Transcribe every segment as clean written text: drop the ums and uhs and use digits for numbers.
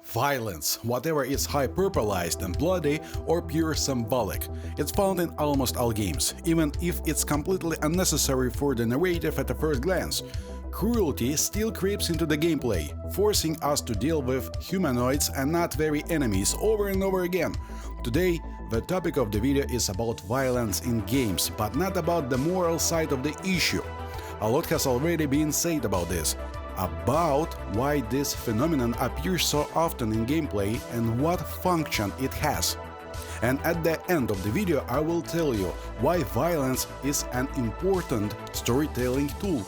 Violence, whatever is hyperbolized and bloody or pure symbolic, it's found in almost all games, even if it's completely unnecessary for the narrative at a first glance. Cruelty still creeps into the gameplay, forcing us to deal with humanoids and not very enemies over and over again. Today, the topic of the video is about violence in games, but not about the moral side of the issue. A lot has already been said about this, about why this phenomenon appears so often in gameplay and what function it has. And at the end of the video I will tell you why violence is an important storytelling tool.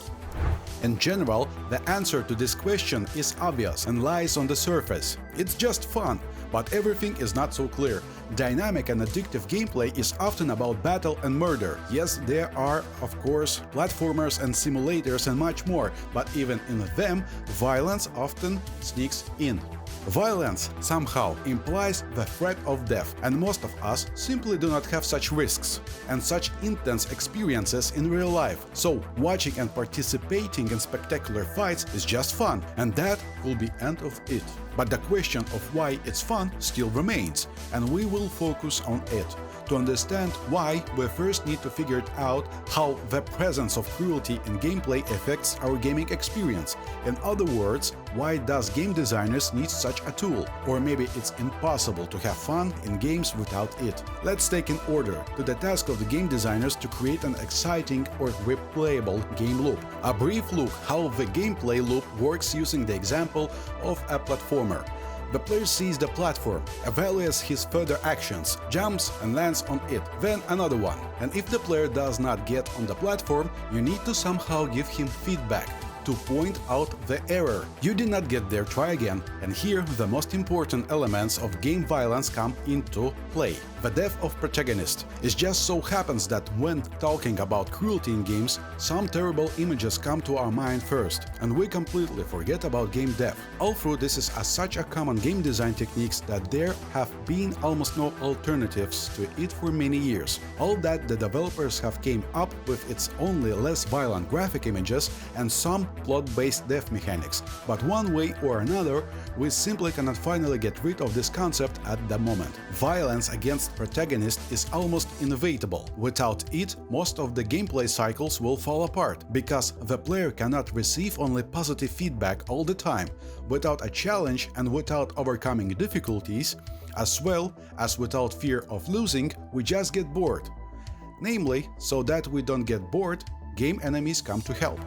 In general, the answer to this question is obvious and lies on the surface. It's just fun, but everything is not so clear. Dynamic and addictive gameplay is often about battle and murder. Yes, there are, of course, platformers and simulators and much more, but even in them, violence often sneaks in. Violence somehow implies the threat of death, and most of us simply do not have such risks and such intense experiences in real life. So watching and participating in spectacular fights is just fun, and that will be end of it. But the question of why it's fun still remains, and we will focus on it. To understand why, we first need to figure out how the presence of cruelty in gameplay affects our gaming experience. In other words, why does game designers need such a tool? Or maybe it's impossible to have fun in games without it. Let's take in order to the task of the game designers to create an exciting or replayable game loop. A brief look how the gameplay loop works using the example of a platformer. The player sees the platform, evaluates his further actions, jumps and lands on it, then another one. And if the player does not get on the platform, you need to somehow give him feedback to point out the error. You did not get there, try again. And here the most important elements of game violence come into play. The death of protagonist. It just so happens that when talking about cruelty in games, some terrible images come to our mind first, and we completely forget about game death. Although this is such a common game design techniques that there have been almost no alternatives to it for many years. All that the developers have came up with its only less violent graphic images and some plot-based death mechanics. But one way or another, we simply cannot finally get rid of this concept at the moment. Violence against protagonist is almost inevitable. Without it, most of the gameplay cycles will fall apart, because the player cannot receive only positive feedback all the time. Without a challenge and without overcoming difficulties, as well as without fear of losing, we just get bored. Namely, so that we don't get bored, game enemies come to help.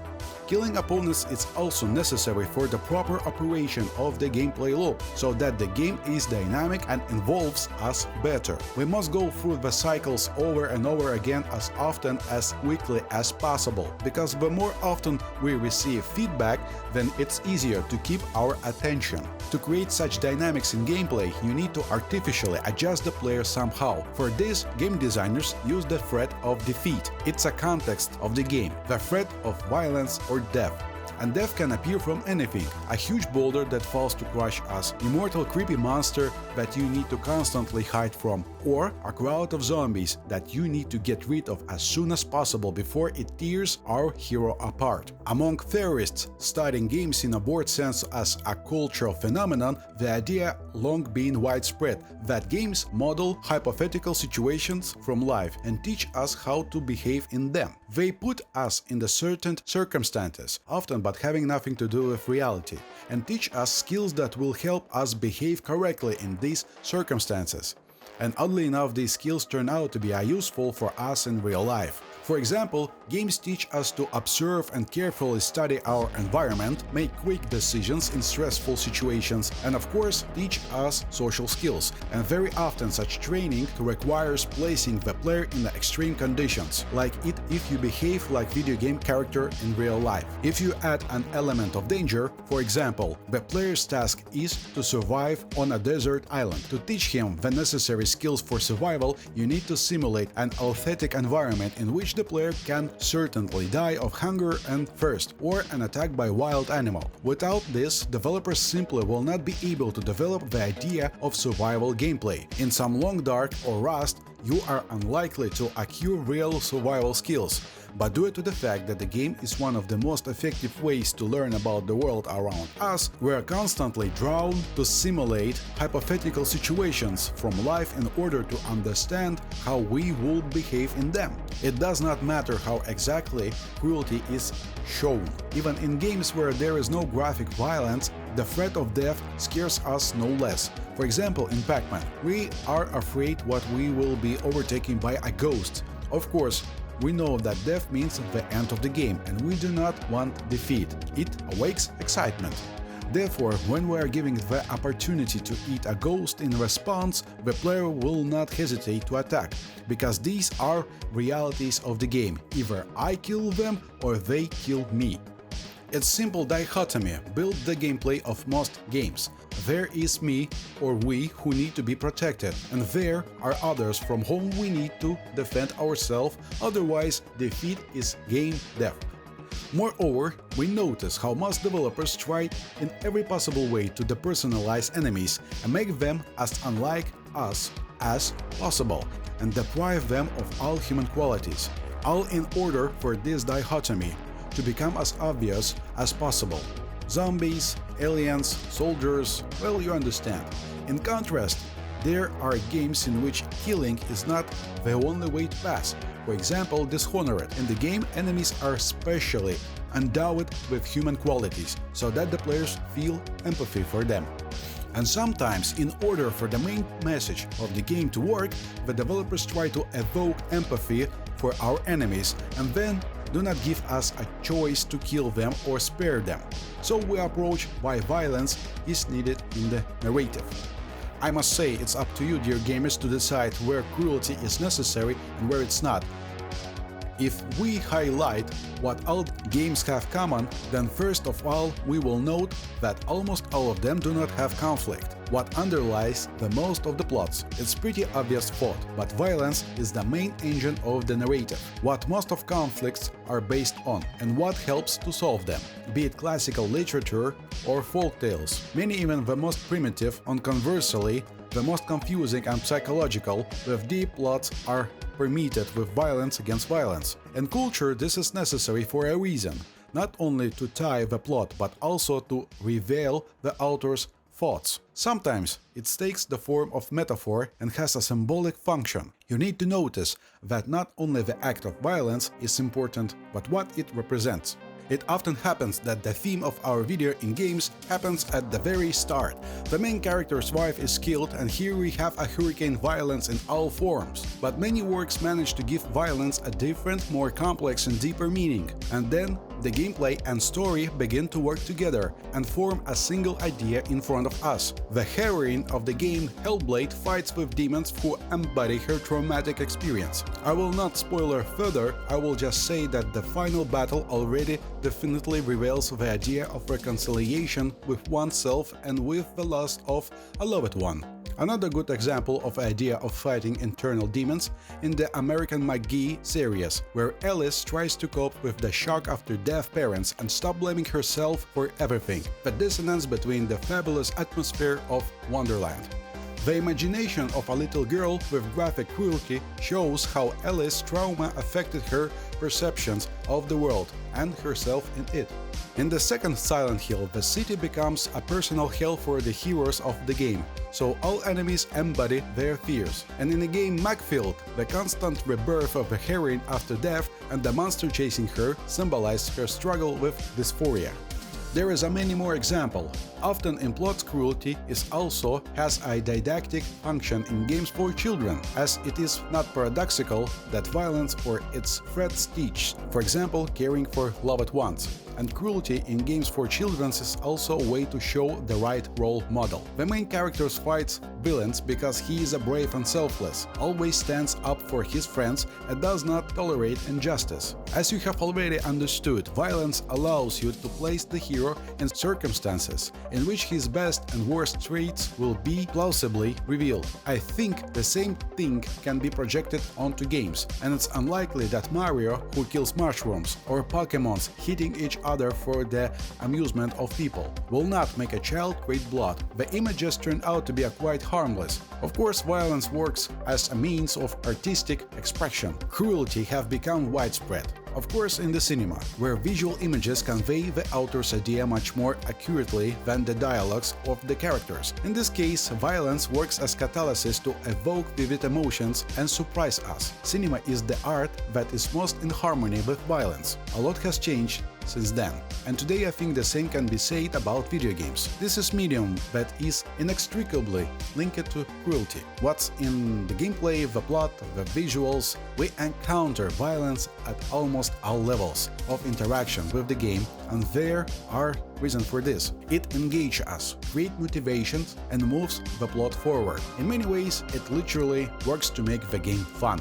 Killing opponents is also necessary for the proper operation of the gameplay loop, so that the game is dynamic and involves us better. We must go through the cycles over and over again as often as quickly as possible, because the more often we receive feedback, then it's easier to keep our attention. To create such dynamics in gameplay, you need to artificially adjust the player somehow. For this, game designers use the threat of defeat. It's a context of the game, the threat of violence or death. And death can appear from anything: a huge boulder that falls to crush us, immortal creepy monster that you need to constantly hide from, or a crowd of zombies that you need to get rid of as soon as possible before it tears our hero apart. Among theorists studying games in a broad sense as a cultural phenomenon, the idea long been widespread that games model hypothetical situations from life and teach us how to behave in them. They put us in the certain circumstances, often but having nothing to do with reality, and teach us skills that will help us behave correctly in these circumstances. And oddly enough, these skills turn out to be useful for us in real life. For example, games teach us to observe and carefully study our environment, make quick decisions in stressful situations, and of course teach us social skills. And very often such training requires placing the player in the extreme conditions, like if you behave like video game character in real life. If you add an element of danger, for example, the player's task is to survive on a desert island. To teach him the necessary skills for survival, you need to simulate an authentic environment in which the player can certainly die of hunger and thirst, or an attack by wild animal. Without this, developers simply will not be able to develop the idea of survival gameplay. In some Long Dark or Rust, you are unlikely to acquire real survival skills, but due to the fact that the game is one of the most effective ways to learn about the world around us, we are constantly drawn to simulate hypothetical situations from life in order to understand how we would behave in them. It does not matter how exactly cruelty is shown. Even in games where there is no graphic violence, the threat of death scares us no less. For example, in Pac-Man, we are afraid what we will be overtaken by a ghost. Of course, we know that death means the end of the game, and we do not want defeat. It awakes excitement. Therefore, when we are given the opportunity to eat a ghost in response, the player will not hesitate to attack, because these are realities of the game. Either I kill them or they kill me. Its simple dichotomy built the gameplay of most games. There is me or we who need to be protected, and there are others from whom we need to defend ourselves, otherwise defeat is game death. Moreover, we notice how most developers try in every possible way to depersonalize enemies and make them as unlike us as possible, and deprive them of all human qualities, all in order for this dichotomy to become as obvious as possible. Zombies, aliens, soldiers, well, you understand. In contrast, there are games in which killing is not the only way to pass. For example, Dishonored. In the game, enemies are specially endowed with human qualities, so that the players feel empathy for them. And sometimes, in order for the main message of the game to work, the developers try to evoke empathy for our enemies and then do not give us a choice to kill them or spare them. So we approach why violence is needed in the narrative. I must say, it's up to you, dear gamers, to decide where cruelty is necessary and where it's not. If we highlight what all games have common, then first of all we will note that almost all of them do not have conflict. What underlies the most of the plots? It's pretty obvious thought, but violence is the main engine of the narrative. What most of conflicts are based on, and what helps to solve them, be it classical literature or folk tales. Many, even the most primitive, and conversely, the most confusing and psychological, with deep plots, are permeated with violence against violence. In culture, this is necessary for a reason, not only to tie the plot, but also to reveal the author's thoughts. Sometimes it takes the form of metaphor and has a symbolic function. You need to notice that not only the act of violence is important, but what it represents. It often happens that the theme of our video in games happens at the very start. The main character's wife is killed, and here we have a hurricane violence in all forms. But many works manage to give violence a different, more complex and deeper meaning. And then the gameplay and story begin to work together and form a single idea in front of us. The heroine of the game, Hellblade, fights with demons who embody her traumatic experience. I will not spoil her further, I will just say that the final battle already definitely reveals the idea of reconciliation with oneself and with the loss of a loved one. Another good example of the idea of fighting internal demons in the American McGee series, where Alice tries to cope with the shock after deaf parents and stop blaming herself for everything. The dissonance between the fabulous atmosphere of Wonderland. The imagination of a little girl with graphic cruelty shows how Alice's trauma affected her perceptions of the world and herself in it. In the second Silent Hill, the city becomes a personal hell for the heroes of the game, so all enemies embody their fears. And in the game Macfield, the constant rebirth of the heroine after death and the monster chasing her symbolize her struggle with dysphoria. There is a many more example. Often in plots, cruelty also has a didactic function in games for children, as it is not paradoxical that violence or its threats teach, for example, caring for loved ones. And cruelty in games for children is also a way to show the right role model. The main character fights villains because he is brave and selfless, always stands up for his friends and does not tolerate injustice. As you have already understood, violence allows you to place the hero in circumstances in which his best and worst traits will be plausibly revealed. I think the same thing can be projected onto games, and it's unlikely that Mario, who kills mushrooms, or Pokémons hitting each other for the amusement of people. Will not make a child create blood. The images turned out to be quite harmless. Of course, violence works as a means of artistic expression. Cruelty have become widespread. Of course, in the cinema, where visual images convey the author's idea much more accurately than the dialogues of the characters. In this case, violence works as catalysis to evoke vivid emotions and surprise us. Cinema is the art that is most in harmony with violence. A lot has changed since then, and today I think the same can be said about video games. This is medium that is inextricably linked to cruelty. What's in the gameplay, the plot, the visuals, we encounter violence at almost all levels of interaction with the game, and there are reasons for this. It engages us, creates motivations, and moves the plot forward. In many ways, it literally works to make the game fun.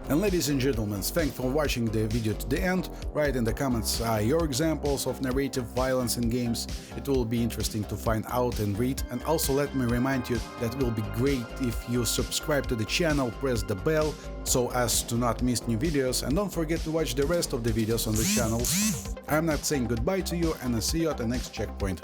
And ladies and gentlemen, thanks for watching the video to the end. Write in the comments your examples of narrative violence in games. It will be interesting to find out and read. And also let me remind you that it will be great if you subscribe to the channel, press the bell so as to not miss new videos, and don't forget to watch the rest of the videos on the channel. I'm not saying goodbye to you, and I'll see you at the next checkpoint.